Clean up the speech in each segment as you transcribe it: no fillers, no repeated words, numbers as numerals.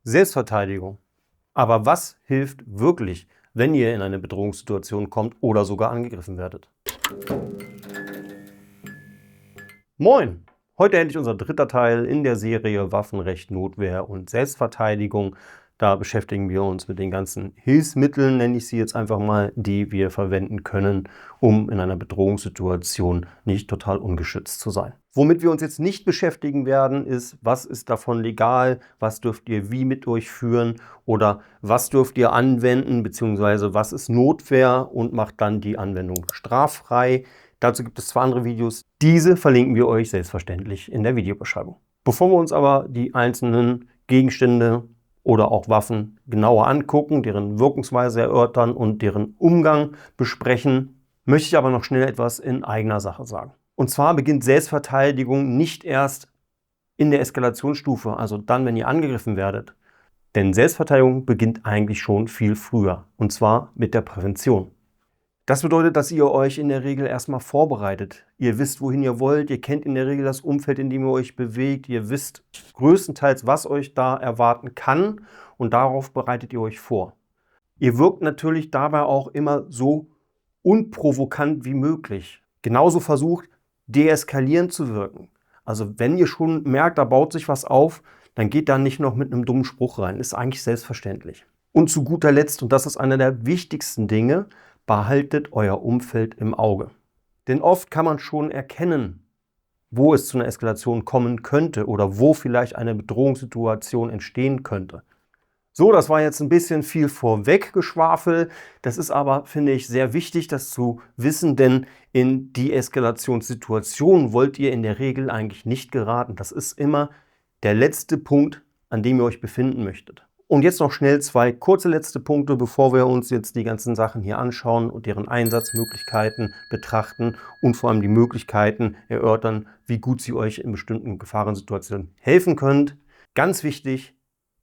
Selbstverteidigung. Aber was hilft wirklich, wenn ihr in eine Bedrohungssituation kommt oder sogar angegriffen werdet? Moin! Heute endlich unser dritter Teil in der Serie Waffenrecht, Notwehr und Selbstverteidigung. Da beschäftigen wir uns mit den ganzen Hilfsmitteln, nenne ich sie jetzt einfach mal, die wir verwenden können, um in einer Bedrohungssituation nicht total ungeschützt zu sein. Womit wir uns jetzt nicht beschäftigen werden, ist, was ist davon legal, was dürft ihr wie mit durchführen oder was dürft ihr anwenden, beziehungsweise was ist Notwehr und macht dann die Anwendung straffrei. Dazu gibt es 2 andere Videos. Diese verlinken wir euch selbstverständlich in der Videobeschreibung. Bevor wir uns aber die einzelnen Gegenstände oder auch Waffen genauer angucken, deren Wirkungsweise erörtern und deren Umgang besprechen, möchte ich aber noch schnell etwas in eigener Sache sagen. Und zwar beginnt Selbstverteidigung nicht erst in der Eskalationsstufe, also dann, wenn ihr angegriffen werdet. Denn Selbstverteidigung beginnt eigentlich schon viel früher, und zwar mit der Prävention. Das bedeutet, dass ihr euch in der Regel erstmal vorbereitet. Ihr wisst, wohin ihr wollt, ihr kennt in der Regel das Umfeld, in dem ihr euch bewegt, ihr wisst größtenteils, was euch da erwarten kann und darauf bereitet ihr euch vor. Ihr wirkt natürlich dabei auch immer so unprovokant wie möglich. Genauso versucht, deeskalierend zu wirken. Also wenn ihr schon merkt, da baut sich was auf, dann geht da nicht noch mit einem dummen Spruch rein. Ist eigentlich selbstverständlich. Und zu guter Letzt, und das ist einer der wichtigsten Dinge, behaltet euer Umfeld im Auge. Denn oft kann man schon erkennen, wo es zu einer Eskalation kommen könnte oder wo vielleicht eine Bedrohungssituation entstehen könnte. So, das war jetzt ein bisschen viel vorweggeschwafel. Das ist aber, finde ich, sehr wichtig, das zu wissen, denn in die Eskalationssituation wollt ihr in der Regel eigentlich nicht geraten. Das ist immer der letzte Punkt, an dem ihr euch befinden möchtet. Und jetzt noch schnell 2 kurze letzte Punkte, bevor wir uns jetzt die ganzen Sachen hier anschauen und deren Einsatzmöglichkeiten betrachten und vor allem die Möglichkeiten erörtern, wie gut sie euch in bestimmten Gefahrensituationen helfen könnt. Ganz wichtig,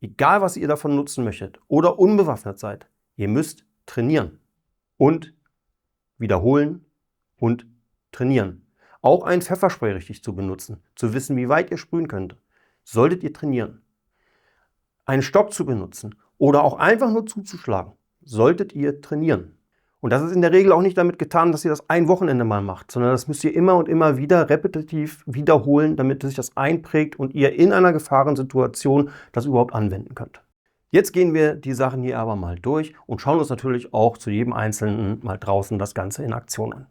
egal was ihr davon nutzen möchtet oder unbewaffnet seid, ihr müsst trainieren und wiederholen und trainieren. Auch ein Pfefferspray richtig zu benutzen, zu wissen, wie weit ihr sprühen könnt, solltet ihr trainieren. Einen Stock zu benutzen oder auch einfach nur zuzuschlagen, solltet ihr trainieren. Und das ist in der Regel auch nicht damit getan, dass ihr das ein Wochenende mal macht, sondern das müsst ihr immer und immer wieder repetitiv wiederholen, damit sich das einprägt und ihr in einer Gefahrensituation das überhaupt anwenden könnt. Jetzt gehen wir die Sachen hier aber mal durch und schauen uns natürlich auch zu jedem Einzelnen mal draußen das Ganze in Aktion an.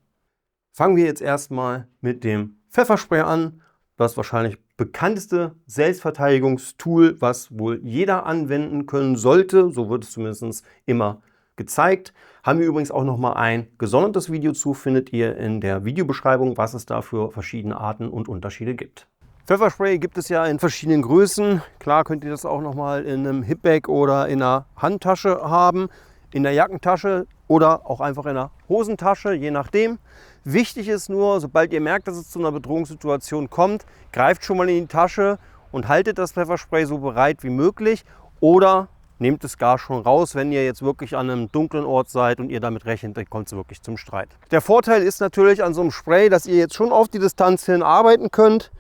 Fangen wir jetzt erstmal mit dem Pfefferspray an. Das wahrscheinlich bekannteste Selbstverteidigungstool, was wohl jeder anwenden können sollte. So wird es zumindest immer gezeigt. Haben wir übrigens auch nochmal ein gesondertes Video zu, findet ihr in der Videobeschreibung, was es da für verschiedene Arten und Unterschiede gibt. Pfefferspray gibt es ja in verschiedenen Größen. Klar könnt ihr das auch nochmal in einem Hipbag oder in einer Handtasche haben, in der Jackentasche oder auch einfach in der Hosentasche, je nachdem. Wichtig ist nur, sobald ihr merkt, dass es zu einer Bedrohungssituation kommt, greift schon mal in die Tasche und haltet das Pfefferspray so bereit wie möglich oder nehmt es gar schon raus, wenn ihr jetzt wirklich an einem dunklen Ort seid und ihr damit rechnet, dann kommt es wirklich zum Streit. Der Vorteil ist natürlich an so einem Spray, dass ihr jetzt schon auf die Distanz hin arbeiten könnt.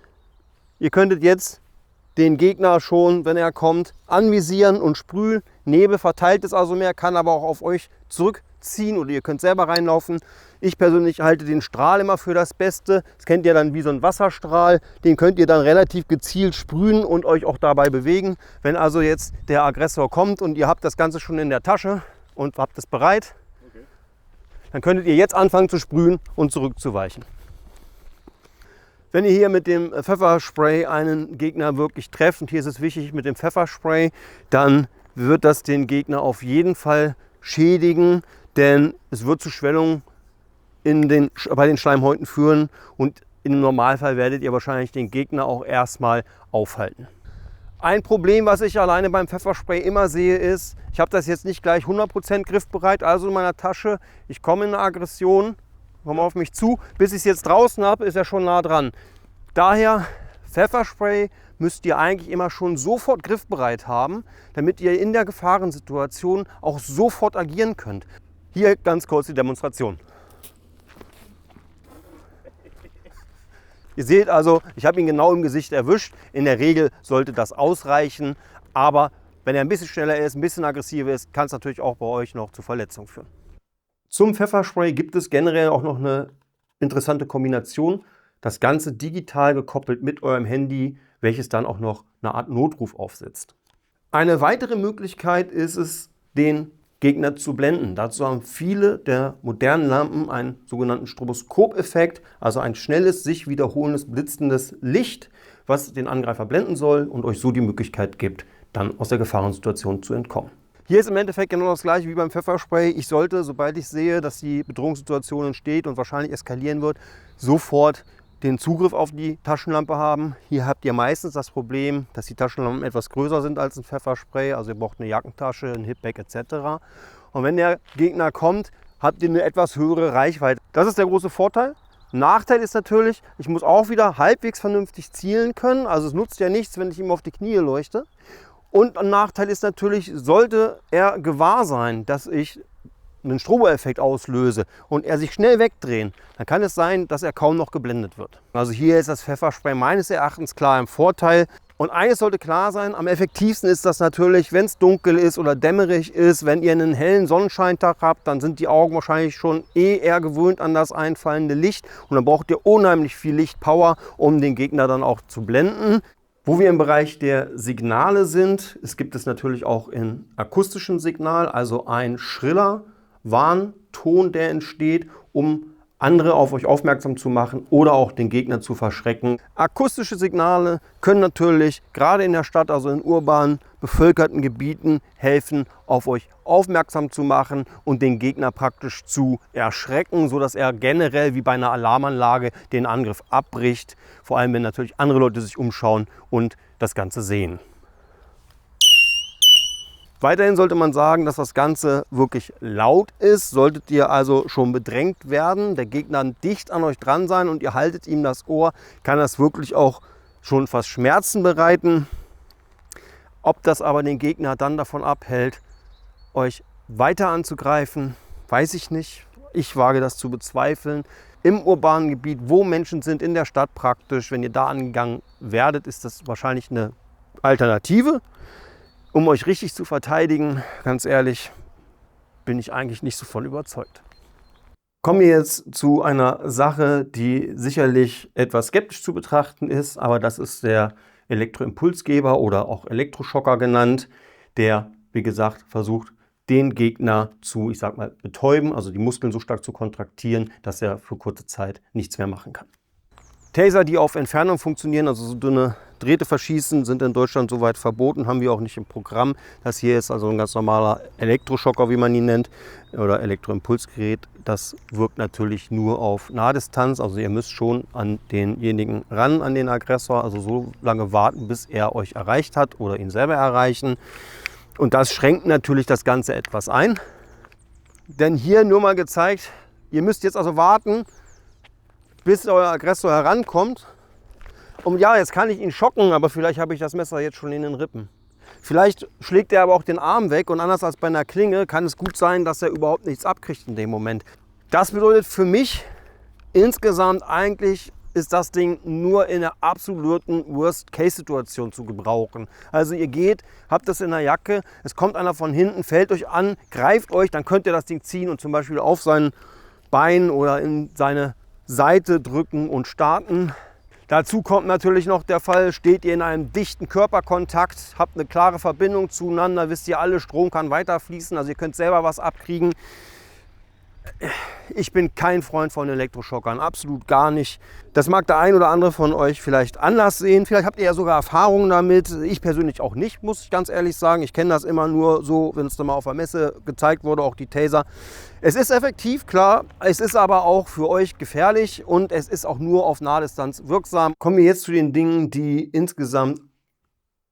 Ihr könntet jetzt den Gegner schon, wenn er kommt, anvisieren und sprühen. Nebel verteilt es also mehr, kann aber auch auf euch zurückziehen oder ihr könnt selber reinlaufen. Ich persönlich halte den Strahl immer für das Beste. Das kennt ihr dann wie so ein Wasserstrahl. Den könnt ihr dann relativ gezielt sprühen und euch auch dabei bewegen. Wenn also jetzt der Aggressor kommt und ihr habt das Ganze schon in der Tasche und habt es bereit, dann könntet ihr jetzt anfangen zu sprühen und zurückzuweichen. Wenn ihr hier mit dem Pfefferspray einen Gegner wirklich trefft, und hier ist es wichtig mit dem Pfefferspray, dann wird das den Gegner auf jeden Fall schädigen, denn es wird zu Schwellungen bei den Schleimhäuten führen und im Normalfall werdet ihr wahrscheinlich den Gegner auch erstmal aufhalten. Ein Problem, was ich alleine beim Pfefferspray immer sehe, ist, ich habe das jetzt nicht gleich 100% griffbereit, also in meiner Tasche, ich komme in eine Aggression, komme auf mich zu, bis ich es jetzt draußen habe, ist er schon nah dran. Daher Pfefferspray müsst ihr eigentlich immer schon sofort griffbereit haben, damit ihr in der Gefahrensituation auch sofort agieren könnt. Hier ganz kurz die Demonstration. Ihr seht also, ich habe ihn genau im Gesicht erwischt. In der Regel sollte das ausreichen, aber Wenn er ein bisschen schneller ist, ein bisschen aggressiver ist, kann es natürlich auch bei euch noch zu Verletzungen führen. Zum Pfefferspray gibt es generell auch noch eine interessante Kombination. Das Ganze digital gekoppelt mit eurem Handy, welches dann auch noch eine Art Notruf aufsetzt. Eine weitere Möglichkeit ist es, den Gegner zu blenden. Dazu haben viele der modernen Lampen einen sogenannten Stroboskopeffekt, also ein schnelles, sich wiederholendes, blitzendes Licht, was den Angreifer blenden soll und euch so die Möglichkeit gibt, dann aus der Gefahrensituation zu entkommen. Hier ist im Endeffekt genau das gleiche wie beim Pfefferspray. Ich sollte, sobald ich sehe, dass die Bedrohungssituation entsteht und wahrscheinlich eskalieren wird, sofort den Zugriff auf die Taschenlampe haben. Hier habt ihr meistens das Problem, dass die Taschenlampen etwas größer sind als ein Pfefferspray. Also ihr braucht eine Jackentasche, ein Hipbag etc. Und wenn der Gegner kommt, habt ihr eine etwas höhere Reichweite. Das ist der große Vorteil. Nachteil ist natürlich, ich muss auch wieder halbwegs vernünftig zielen können. Also es nutzt ja nichts, wenn ich ihm auf die Knie leuchte. Und ein Nachteil ist natürlich, sollte er gewahr sein, dass ich einen Stroboeffekt auslöse und er sich schnell wegdrehen, dann kann es sein, dass er kaum noch geblendet wird. Also hier ist das Pfefferspray meines Erachtens klar im Vorteil. Und eines sollte klar sein, am effektivsten ist das natürlich, wenn es dunkel ist oder dämmerig ist. Wenn ihr einen hellen Sonnenscheintag habt, dann sind die Augen wahrscheinlich schon eher gewöhnt an das einfallende Licht. Und dann braucht ihr unheimlich viel Lichtpower, um den Gegner dann auch zu blenden. Wo wir im Bereich der Signale sind, es gibt es natürlich auch in akustischem Signal, also ein schriller Warnton, der entsteht, um andere auf euch aufmerksam zu machen oder auch den Gegner zu verschrecken. Akustische Signale können natürlich gerade in der Stadt, also in urban bevölkerten Gebieten, helfen, auf euch aufmerksam zu machen und den Gegner praktisch zu erschrecken, sodass er generell wie bei einer Alarmanlage den Angriff abbricht. Vor allem, wenn natürlich andere Leute sich umschauen und das Ganze sehen. Weiterhin sollte man sagen, dass das Ganze wirklich laut ist. Solltet ihr also schon bedrängt werden, der Gegner dicht an euch dran sein und ihr haltet ihm das Ohr, kann das wirklich auch schon fast Schmerzen bereiten. Ob das aber den Gegner dann davon abhält, euch weiter anzugreifen, weiß ich nicht. Ich wage das zu bezweifeln. Im urbanen Gebiet, wo Menschen sind, in der Stadt praktisch, wenn ihr da angegangen werdet, ist das wahrscheinlich eine Alternative. Um euch richtig zu verteidigen, ganz ehrlich, bin ich eigentlich nicht so von überzeugt. Kommen wir jetzt zu einer Sache, die sicherlich etwas skeptisch zu betrachten ist, aber das ist der Elektroimpulsgeber oder auch Elektroschocker genannt, der, wie gesagt, versucht, den Gegner zu, ich sag mal, betäuben, also die Muskeln so stark zu kontraktieren, dass er für kurze Zeit nichts mehr machen kann. Taser, die auf Entfernung funktionieren, also so dünne Drähte verschießen, sind in Deutschland soweit verboten, haben wir auch nicht im Programm. Das hier ist also ein ganz normaler Elektroschocker, wie man ihn nennt, oder Elektroimpulsgerät. Das wirkt natürlich nur auf Nahdistanz, also ihr müsst schon an denjenigen ran, an den Aggressor, also so lange warten, bis er euch erreicht hat oder ihn selber erreichen. Und das schränkt natürlich das Ganze etwas ein. Denn hier nur mal gezeigt, ihr müsst jetzt also warten, bis euer Aggressor herankommt. Und ja, jetzt kann ich ihn schocken, aber vielleicht habe ich das Messer jetzt schon in den Rippen. Vielleicht schlägt er aber auch den Arm weg und anders als bei einer Klinge kann es gut sein, dass er überhaupt nichts abkriegt in dem Moment. Das bedeutet für mich insgesamt eigentlich ist das Ding nur in der absoluten Worst-Case-Situation zu gebrauchen. Also ihr geht, habt das in der Jacke, es kommt einer von hinten, fällt euch an, greift euch, dann könnt ihr das Ding ziehen und zum Beispiel auf sein Bein oder in seine Seite drücken und starten. Dazu kommt natürlich noch der Fall, steht ihr in einem dichten Körperkontakt, habt eine klare Verbindung zueinander, wisst ihr alle, Strom kann weiterfließen, also ihr könnt selber was abkriegen. Ich bin kein Freund von Elektroschockern, absolut gar nicht. Das mag der ein oder andere von euch vielleicht anders sehen. Vielleicht habt ihr ja sogar Erfahrungen damit. Ich persönlich auch nicht, muss ich ganz ehrlich sagen. Ich kenne das immer nur so, wenn es dann mal auf der Messe gezeigt wurde, auch die Taser. Es ist effektiv, klar. Es ist aber auch für euch gefährlich und es ist auch nur auf Nahdistanz wirksam. Kommen wir jetzt zu den Dingen, die insgesamt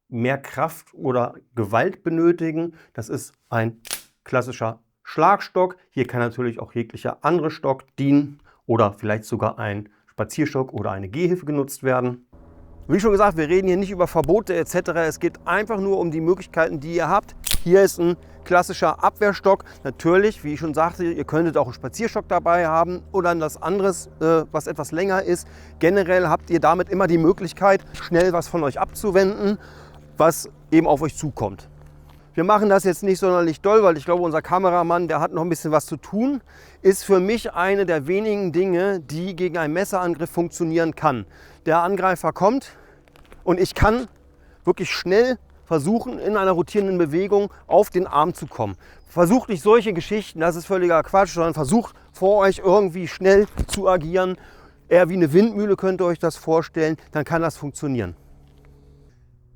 mehr Kraft oder Gewalt benötigen. Das ist ein klassischer Schlagstock. Hier kann natürlich auch jeglicher andere Stock dienen oder vielleicht sogar ein Spazierstock oder eine Gehhilfe genutzt werden. Wie schon gesagt, wir reden hier nicht über Verbote etc. Es geht einfach nur um die Möglichkeiten, die ihr habt. Hier ist ein klassischer Abwehrstock. Natürlich, wie ich schon sagte, ihr könntet auch einen Spazierstock dabei haben oder etwas anderes, was etwas länger ist. Generell habt ihr damit immer die Möglichkeit, schnell was von euch abzuwenden, was eben auf euch zukommt. Wir machen das jetzt nicht sonderlich doll, weil ich glaube, unser Kameramann, der hat noch ein bisschen was zu tun. Ist für mich eine der wenigen Dinge, die gegen einen Messerangriff funktionieren kann. Der Angreifer kommt und ich kann wirklich schnell versuchen, in einer rotierenden Bewegung auf den Arm zu kommen. Versucht nicht solche Geschichten, das ist völliger Quatsch, sondern versucht vor euch irgendwie schnell zu agieren. Eher wie eine Windmühle könnt ihr euch das vorstellen, dann kann das funktionieren.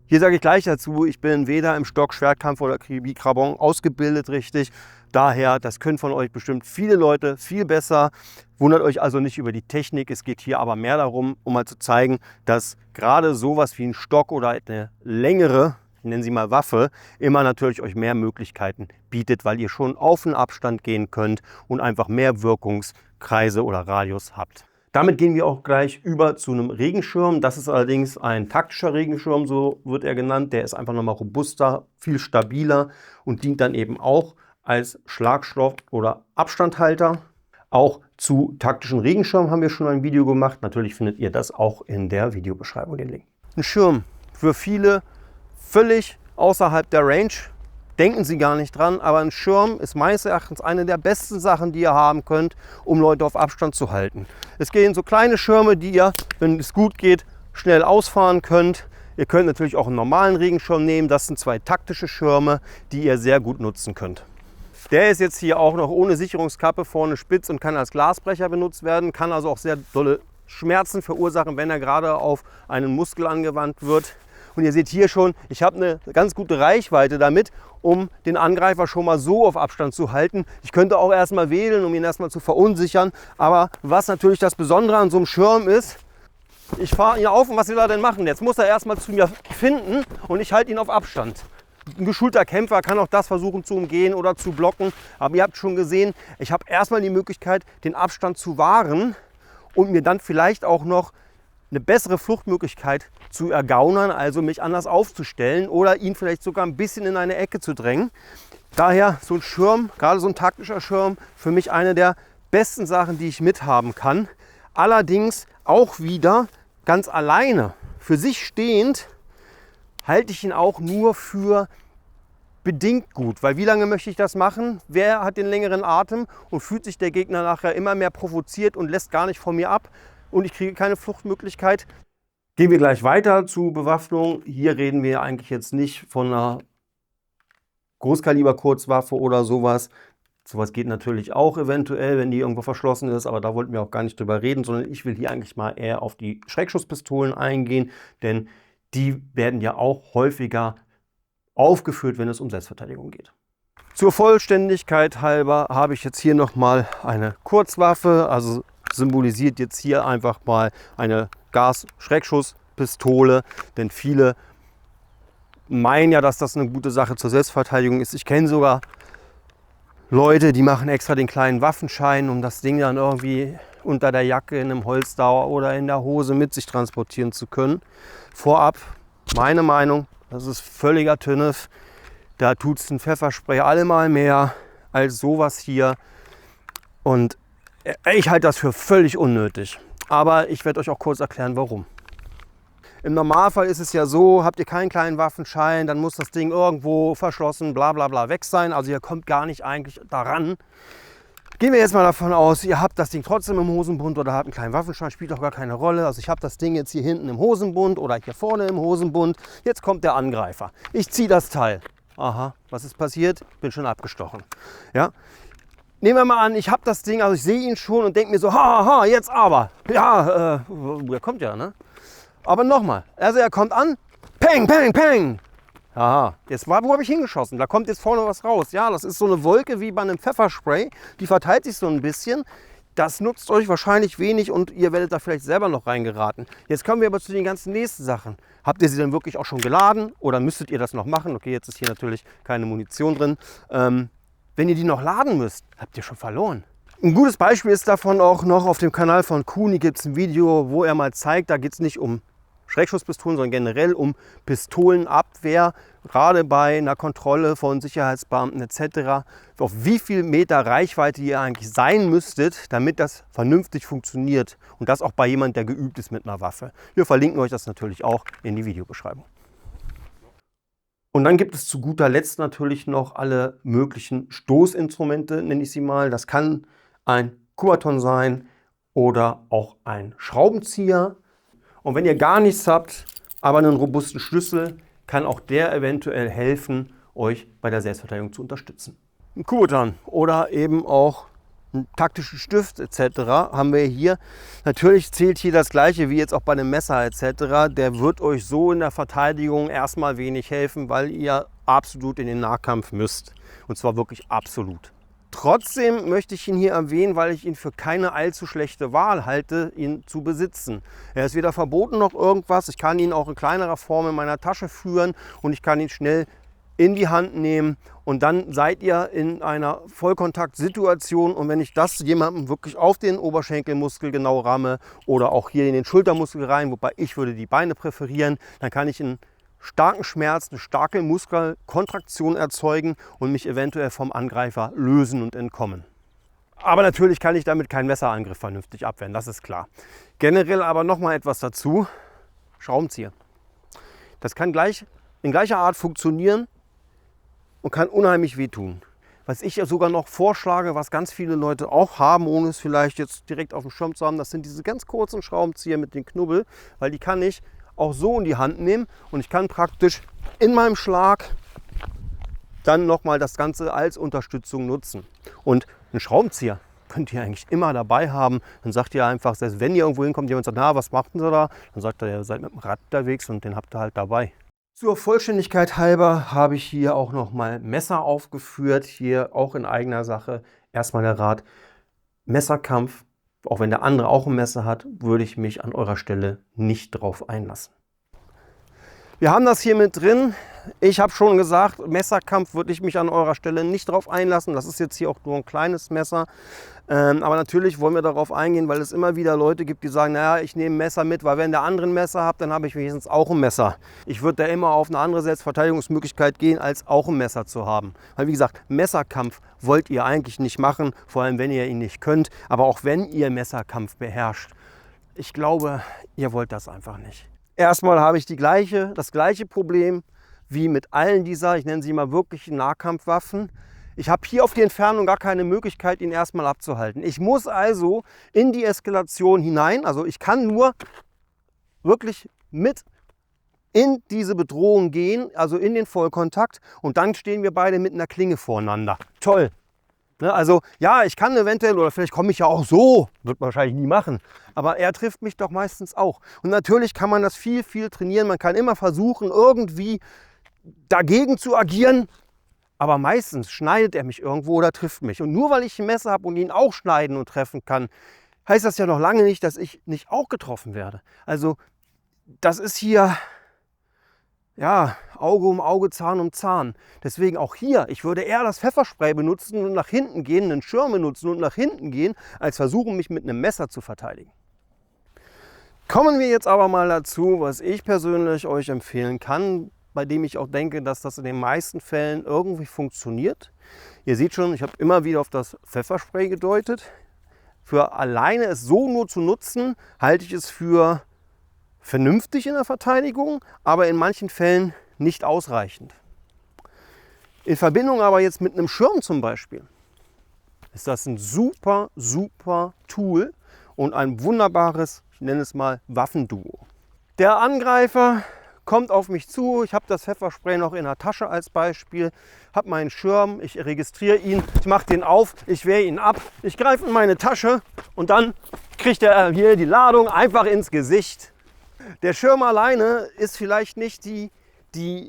Hier sage ich gleich dazu, ich bin weder im Stock, Schwertkampf oder Krabong ausgebildet richtig. Daher, das können von euch bestimmt viele Leute viel besser. Wundert euch also nicht über die Technik. Es geht hier aber mehr darum, um mal zu zeigen, dass gerade sowas wie ein Stock oder eine längere, ich nenne sie mal Waffe, immer natürlich euch mehr Möglichkeiten bietet, weil ihr schon auf den Abstand gehen könnt und einfach mehr Wirkungskreise oder Radius habt. Damit gehen wir auch gleich über zu einem Regenschirm. Das ist allerdings ein taktischer Regenschirm, so wird er genannt. Der ist einfach nochmal robuster, viel stabiler und dient dann eben auch als Schlagstoff oder Abstandhalter. Auch zu taktischen Regenschirmen haben wir schon ein Video gemacht. Natürlich findet ihr das auch in der Videobeschreibung, den Link. Ein Schirm für viele völlig außerhalb der Range. Denken Sie gar nicht dran, aber ein Schirm ist meines Erachtens eine der besten Sachen, die ihr haben könnt, um Leute auf Abstand zu halten. Es gehen so kleine Schirme, die ihr, wenn es gut geht, schnell ausfahren könnt. Ihr könnt natürlich auch einen normalen Regenschirm nehmen. Das sind zwei taktische Schirme, die ihr sehr gut nutzen könnt. Der ist jetzt hier auch noch ohne Sicherungskappe vorne spitz und kann als Glasbrecher benutzt werden, kann also auch sehr dolle Schmerzen verursachen, wenn er gerade auf einen Muskel angewandt wird. Und ihr seht hier schon, ich habe eine ganz gute Reichweite damit, um den Angreifer schon mal so auf Abstand zu halten. Ich könnte auch erstmal wählen, um ihn erstmal zu verunsichern. Aber was natürlich das Besondere an so einem Schirm ist, ich fahre ihn auf und was will er denn machen? Jetzt muss er erstmal zu mir finden und ich halte ihn auf Abstand. Ein geschulter Kämpfer kann auch das versuchen zu umgehen oder zu blocken. Aber ihr habt schon gesehen, ich habe erstmal die Möglichkeit, den Abstand zu wahren und mir dann vielleicht auch noch eine bessere Fluchtmöglichkeit zu ergaunern, also mich anders aufzustellen oder ihn vielleicht sogar ein bisschen in eine Ecke zu drängen. Daher so ein Schirm, gerade so ein taktischer Schirm, für mich eine der besten Sachen, die ich mithaben kann. Allerdings auch wieder ganz alleine, für sich stehend, halte ich ihn auch nur für bedingt gut. Weil wie lange möchte ich das machen? Wer hat den längeren Atem und fühlt sich der Gegner nachher immer mehr provoziert und lässt gar nicht von mir ab? Und ich kriege keine Fluchtmöglichkeit. Gehen wir gleich weiter zu Bewaffnung. Hier reden wir eigentlich jetzt nicht von einer Großkaliber-Kurzwaffe oder sowas. Sowas geht natürlich auch eventuell, wenn die irgendwo verschlossen ist, aber da wollten wir auch gar nicht drüber reden, sondern ich will hier eigentlich mal eher auf die Schreckschusspistolen eingehen, denn die werden ja auch häufiger aufgeführt, wenn es um Selbstverteidigung geht. Zur Vollständigkeit halber habe ich jetzt hier nochmal eine Kurzwaffe, also symbolisiert jetzt hier einfach mal eine Gas-Schreckschusspistole, denn viele meinen ja, dass das eine gute Sache zur Selbstverteidigung ist. Ich kenne sogar Leute, die machen extra den kleinen Waffenschein, um das Ding dann irgendwie unter der Jacke, in einem Holster oder in der Hose mit sich transportieren zu können. Vorab, meine Meinung, das ist völliger Tünnef. Da tut es ein Pfefferspray allemal mehr als sowas hier. Und ich halte das für völlig unnötig. Aber ich werde euch auch kurz erklären, warum. Im Normalfall ist es ja so, habt ihr keinen kleinen Waffenschein, dann muss das Ding irgendwo verschlossen, bla bla bla weg sein. Also ihr kommt gar nicht eigentlich daran. Gehen wir jetzt mal davon aus, ihr habt das Ding trotzdem im Hosenbund oder habt einen kleinen Waffenschein, spielt doch gar keine Rolle. Also ich habe das Ding jetzt hier hinten im Hosenbund oder hier vorne im Hosenbund. Jetzt kommt der Angreifer. Ich ziehe das Teil. Aha, was ist passiert? Bin schon abgestochen. Ja? Nehmen wir mal an, ich habe das Ding, also ich sehe ihn schon und denke mir so, haha, jetzt aber. Ja, er kommt ja, ne? Aber nochmal, also er kommt an, peng, peng, peng. Aha, jetzt wo habe ich hingeschossen? Da kommt jetzt vorne was raus. Ja, das ist so eine Wolke wie bei einem Pfefferspray, die verteilt sich so ein bisschen. Das nutzt euch wahrscheinlich wenig und ihr werdet da vielleicht selber noch reingeraten. Jetzt kommen wir aber zu den ganzen nächsten Sachen. Habt ihr sie dann wirklich auch schon geladen oder müsstet ihr das noch machen? Okay, jetzt ist hier natürlich keine Munition drin. Wenn ihr die noch laden müsst, habt ihr schon verloren. Ein gutes Beispiel ist davon auch noch auf dem Kanal von Kuni gibt es ein Video, wo er mal zeigt, da geht es nicht um Schreckschusspistolen, sondern generell um Pistolenabwehr, gerade bei einer Kontrolle von Sicherheitsbeamten etc. Auf wie viel Meter Reichweite ihr eigentlich sein müsstet, damit das vernünftig funktioniert. Und das auch bei jemandem, der geübt ist mit einer Waffe. Wir verlinken euch das natürlich auch in die Videobeschreibung. Und dann gibt es zu guter Letzt natürlich noch alle möglichen Stoßinstrumente, nenne ich sie mal. Das kann ein Kubaton sein oder auch ein Schraubenzieher. Und wenn ihr gar nichts habt, aber einen robusten Schlüssel, kann auch der eventuell helfen, euch bei der Selbstverteidigung zu unterstützen. Ein Kubaton oder eben auch einen taktischen Stift etc. haben wir hier. Natürlich zählt hier das gleiche wie jetzt auch bei einem Messer etc. Der wird euch so in der Verteidigung erstmal wenig helfen, weil ihr absolut in den Nahkampf müsst. Und zwar wirklich absolut. Trotzdem möchte ich ihn hier erwähnen, weil ich ihn für keine allzu schlechte Wahl halte, ihn zu besitzen. Er ist weder verboten noch irgendwas. Ich kann ihn auch in kleinerer Form in meiner Tasche führen und ich kann ihn schnell in die Hand nehmen und dann seid ihr in einer Vollkontaktsituation und wenn ich das jemandem wirklich auf den Oberschenkelmuskel genau ramme oder auch hier in den Schultermuskel rein, wobei ich würde die Beine präferieren, dann kann ich einen starken Schmerz, eine starke Muskelkontraktion erzeugen und mich eventuell vom Angreifer lösen und entkommen. Aber natürlich kann ich damit keinen Messerangriff vernünftig abwehren, das ist klar. Generell aber noch mal etwas dazu, Schraubenzieher. Das kann in gleicher Art funktionieren und kann unheimlich wehtun. Was ich ja sogar noch vorschlage, was ganz viele Leute auch haben, ohne es vielleicht jetzt direkt auf dem Schirm zu haben, das sind diese ganz kurzen Schraubenzieher mit dem Knubbel, weil die kann ich auch so in die Hand nehmen und ich kann praktisch in meinem Schlag dann nochmal das Ganze als Unterstützung nutzen. Und einen Schraubenzieher könnt ihr eigentlich immer dabei haben. Dann sagt ihr einfach, selbst wenn ihr irgendwo hinkommt, jemand sagt, na, was macht denn ihr da? Dann sagt er, ihr seid mit dem Rad unterwegs und den habt ihr halt dabei. Zur Vollständigkeit halber habe ich hier auch noch mal Messer aufgeführt, hier auch in eigener Sache. Erstmal der Rat, Messerkampf, auch wenn der andere auch ein Messer hat, würde ich mich an eurer Stelle nicht drauf einlassen. Wir haben das hier mit drin. Ich habe schon gesagt, Messerkampf würde ich mich an eurer Stelle nicht drauf einlassen. Das ist jetzt hier auch nur ein kleines Messer. Aber natürlich wollen wir darauf eingehen, weil es immer wieder Leute gibt, die sagen, naja, ich nehme ein Messer mit, weil wenn der andere ein Messer hat, dann habe ich wenigstens auch ein Messer. Ich würde da immer auf eine andere Selbstverteidigungsmöglichkeit gehen, als auch ein Messer zu haben. Weil wie gesagt, Messerkampf wollt ihr eigentlich nicht machen, vor allem wenn ihr ihn nicht könnt. Aber auch wenn ihr Messerkampf beherrscht, ich glaube, ihr wollt das einfach nicht. Erstmal habe ich das gleiche Problem wie mit allen dieser, ich nenne sie mal wirklich Nahkampfwaffen. Ich habe hier auf die Entfernung gar keine Möglichkeit, ihn erstmal abzuhalten. Ich muss also in die Eskalation hinein, also ich kann nur wirklich mit in diese Bedrohung gehen, also in den Vollkontakt und dann stehen wir beide mit einer Klinge voreinander. Toll! Also ja, ich kann eventuell, oder vielleicht komme ich ja auch so, wird man wahrscheinlich nie machen, aber er trifft mich doch meistens auch. Und natürlich kann man das viel trainieren, man kann immer versuchen, irgendwie dagegen zu agieren, aber meistens schneidet er mich irgendwo oder trifft mich. Und nur weil ich ein Messer habe und ihn auch schneiden und treffen kann, heißt das ja noch lange nicht, dass ich nicht auch getroffen werde. Also das ist hier ja, Auge um Auge, Zahn um Zahn. Deswegen auch hier, ich würde eher das Pfefferspray benutzen und nach hinten gehen, einen Schirm benutzen und nach hinten gehen, als versuchen, mich mit einem Messer zu verteidigen. Kommen wir jetzt aber mal dazu, was ich persönlich euch empfehlen kann, bei dem ich auch denke, dass das in den meisten Fällen irgendwie funktioniert. Ihr seht schon, ich habe immer wieder auf das Pfefferspray gedeutet. Für alleine es so nur zu nutzen, halte ich es für vernünftig in der Verteidigung, aber in manchen Fällen nicht ausreichend. In Verbindung aber jetzt mit einem Schirm zum Beispiel ist das ein super Tool und ein wunderbares, ich nenne es mal, Waffenduo. Der Angreifer kommt auf mich zu, ich habe das Pfefferspray noch in der Tasche als Beispiel, habe meinen Schirm, ich registriere ihn, ich mache den auf, ich wehre ihn ab, ich greife in meine Tasche und dann kriegt er hier die Ladung einfach ins Gesicht. Der Schirm alleine ist vielleicht nicht die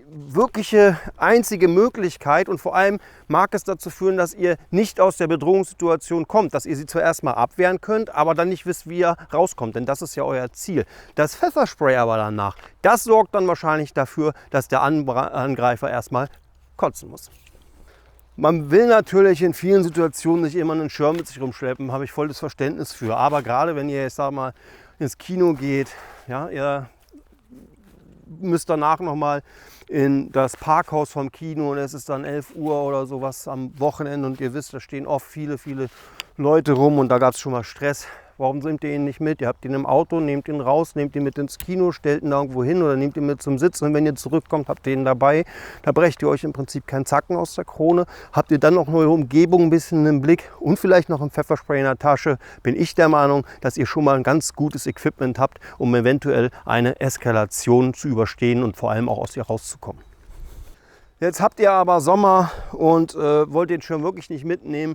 wirkliche einzige Möglichkeit und vor allem mag es dazu führen, dass ihr nicht aus der Bedrohungssituation kommt, dass ihr sie zuerst mal abwehren könnt, aber dann nicht wisst, wie ihr rauskommt, denn das ist ja euer Ziel. Das Pfefferspray aber danach, das sorgt dann wahrscheinlich dafür, dass der Angreifer erstmal kotzen muss. Man will natürlich in vielen Situationen nicht immer einen Schirm mit sich rumschleppen, habe ich volles Verständnis für, aber gerade wenn ihr, ich sag mal, ins Kino geht, ja, ihr müsst danach nochmal in das Parkhaus vom Kino und es ist dann 11 Uhr oder sowas am Wochenende und ihr wisst, da stehen oft viele Leute rum und da gab es schon mal Stress. Warum nehmt ihr ihn nicht mit? Ihr habt ihn im Auto, nehmt ihn raus, nehmt ihn mit ins Kino, stellt ihn da irgendwo hin oder nehmt ihn mit zum Sitzen. Und wenn ihr zurückkommt, habt ihr ihn dabei. Da brecht ihr euch im Prinzip keinen Zacken aus der Krone. Habt ihr dann noch eure Umgebung ein bisschen im Blick und vielleicht noch ein Pfefferspray in der Tasche, bin ich der Meinung, dass ihr schon mal ein ganz gutes Equipment habt, um eventuell eine Eskalation zu überstehen und vor allem auch aus ihr rauszukommen. Jetzt habt ihr aber Sommer und wollt den Schirm wirklich nicht mitnehmen.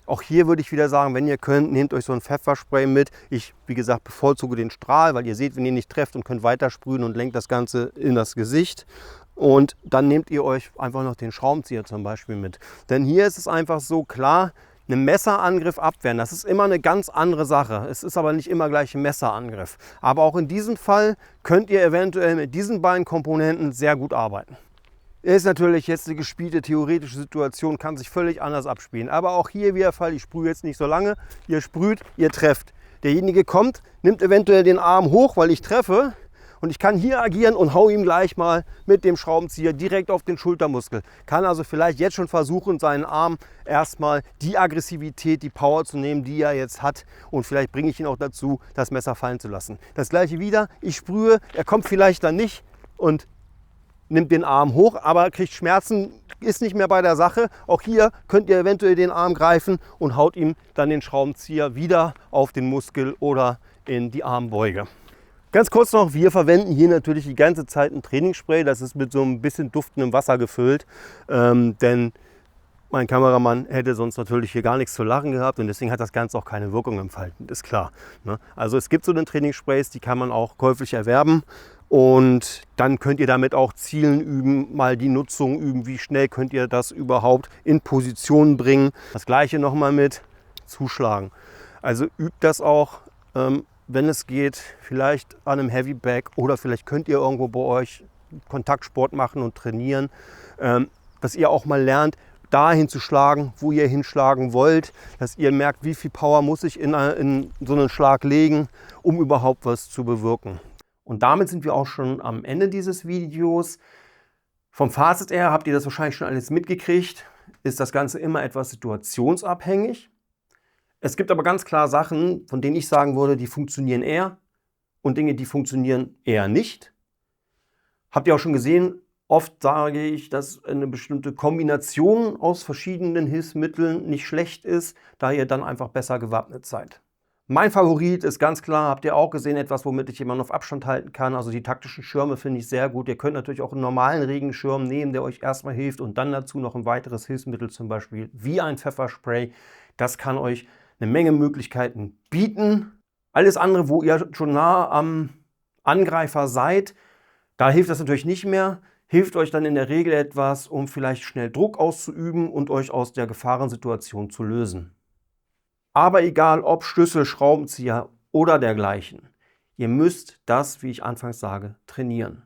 Auch hier würde ich wieder sagen, wenn ihr könnt, nehmt euch so ein Pfefferspray mit. Ich, wie gesagt, bevorzuge den Strahl, weil ihr seht, wenn ihr nicht trefft und könnt weiter sprühen und lenkt das Ganze in das Gesicht. Und dann nehmt ihr euch einfach noch den Schraubenzieher zum Beispiel mit. Denn hier ist es einfach so klar, einen Messerangriff abwehren, das ist immer eine ganz andere Sache. Es ist aber nicht immer gleich ein Messerangriff. Aber auch in diesem Fall könnt ihr eventuell mit diesen beiden Komponenten sehr gut arbeiten. Ist natürlich jetzt eine gespielte theoretische Situation, kann sich völlig anders abspielen. Aber auch hier wieder Fall, ich sprühe jetzt nicht so lange. Ihr sprüht, ihr trefft. Derjenige kommt, nimmt eventuell den Arm hoch, weil ich treffe. Und ich kann hier agieren und hau ihm gleich mal mit dem Schraubenzieher direkt auf den Schultermuskel. Kann also vielleicht jetzt schon versuchen, seinen Arm erstmal die Aggressivität, die Power zu nehmen, die er jetzt hat. Und vielleicht bringe ich ihn auch dazu, das Messer fallen zu lassen. Das gleiche wieder, ich sprühe, er kommt vielleicht dann nicht und nimmt den Arm hoch, aber kriegt Schmerzen, ist nicht mehr bei der Sache. Auch hier könnt ihr eventuell den Arm greifen und haut ihm dann den Schraubenzieher wieder auf den Muskel oder in die Armbeuge. Ganz kurz noch, wir verwenden hier natürlich die ganze Zeit ein Trainingsspray. Das ist mit so ein bisschen duftendem Wasser gefüllt, denn mein Kameramann hätte sonst natürlich hier gar nichts zu lachen gehabt und deswegen hat das Ganze auch keine Wirkung entfalten, ist klar. Also es gibt so eine Trainingssprays, die kann man auch käuflich erwerben. Und dann könnt ihr damit auch Zielen üben, mal die Nutzung üben, wie schnell könnt ihr das überhaupt in Position bringen. Das gleiche nochmal mit Zuschlagen. Also übt das auch, wenn es geht, vielleicht an einem Heavy Bag oder vielleicht könnt ihr irgendwo bei euch Kontaktsport machen und trainieren, dass ihr auch mal lernt, dahin zu schlagen, wo ihr hinschlagen wollt, dass ihr merkt, wie viel Power muss ich in so einen Schlag legen, um überhaupt was zu bewirken. Und damit sind wir auch schon am Ende dieses Videos. Vom Fazit her habt ihr das wahrscheinlich schon alles mitgekriegt, ist das Ganze immer etwas situationsabhängig. Es gibt aber ganz klar Sachen, von denen ich sagen würde, die funktionieren eher und Dinge, die funktionieren eher nicht. Habt ihr auch schon gesehen, oft sage ich, dass eine bestimmte Kombination aus verschiedenen Hilfsmitteln nicht schlecht ist, da ihr dann einfach besser gewappnet seid. Mein Favorit ist ganz klar, habt ihr auch gesehen, etwas, womit ich jemanden auf Abstand halten kann. Also die taktischen Schirme finde ich sehr gut. Ihr könnt natürlich auch einen normalen Regenschirm nehmen, der euch erstmal hilft und dann dazu noch ein weiteres Hilfsmittel, zum Beispiel wie ein Pfefferspray. Das kann euch eine Menge Möglichkeiten bieten. Alles andere, wo ihr schon nah am Angreifer seid, da hilft das natürlich nicht mehr. Hilft euch dann in der Regel etwas, um vielleicht schnell Druck auszuüben und euch aus der Gefahrensituation zu lösen. Aber egal ob Schlüssel, Schraubenzieher oder dergleichen, ihr müsst das, wie ich anfangs sage, trainieren.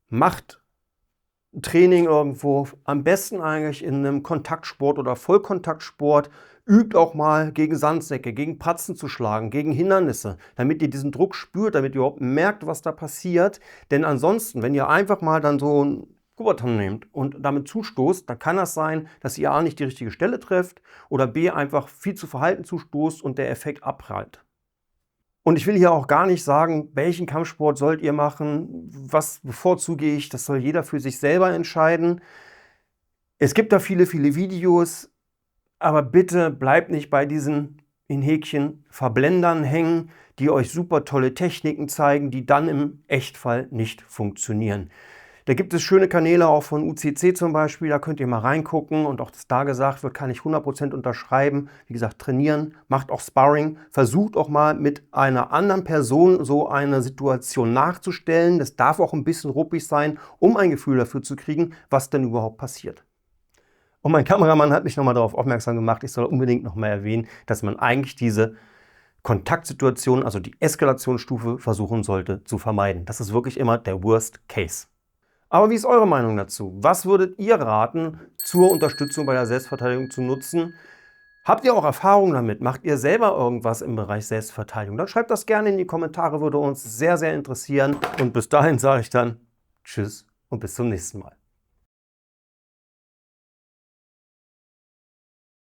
Macht Training irgendwo, am besten eigentlich in einem Kontaktsport oder Vollkontaktsport. Übt auch mal gegen Sandsäcke, gegen Pratzen zu schlagen, gegen Hindernisse, damit ihr diesen Druck spürt, damit ihr überhaupt merkt, was da passiert. Denn ansonsten, wenn ihr einfach mal dann so ein Kubaton nehmt und damit zustoßt, dann kann das sein, dass ihr A nicht die richtige Stelle trefft oder B einfach viel zu verhalten zustoßt und der Effekt abprallt. Und ich will hier auch gar nicht sagen, welchen Kampfsport sollt ihr machen, was bevorzuge ich, das soll jeder für sich selber entscheiden. Es gibt da viele, viele Videos, aber bitte bleibt nicht bei diesen in Häkchen Verblendern hängen, die euch super tolle Techniken zeigen, die dann im Echtfall nicht funktionieren. Da gibt es schöne Kanäle auch von UCC zum Beispiel, da könnt ihr mal reingucken und auch das da gesagt wird, kann ich 100% unterschreiben. Wie gesagt, trainieren, macht auch Sparring, versucht auch mal mit einer anderen Person so eine Situation nachzustellen. Das darf auch ein bisschen ruppig sein, um ein Gefühl dafür zu kriegen, was denn überhaupt passiert. Und mein Kameramann hat mich nochmal darauf aufmerksam gemacht, ich soll unbedingt nochmal erwähnen, dass man eigentlich diese Kontaktsituation, also die Eskalationsstufe, versuchen sollte zu vermeiden. Das ist wirklich immer der Worst Case. Aber wie ist eure Meinung dazu? Was würdet ihr raten, zur Unterstützung bei der Selbstverteidigung zu nutzen? Habt ihr auch Erfahrungen damit? Macht ihr selber irgendwas im Bereich Selbstverteidigung? Dann schreibt das gerne in die Kommentare, würde uns sehr, sehr interessieren. Und bis dahin sage ich dann Tschüss und bis zum nächsten Mal.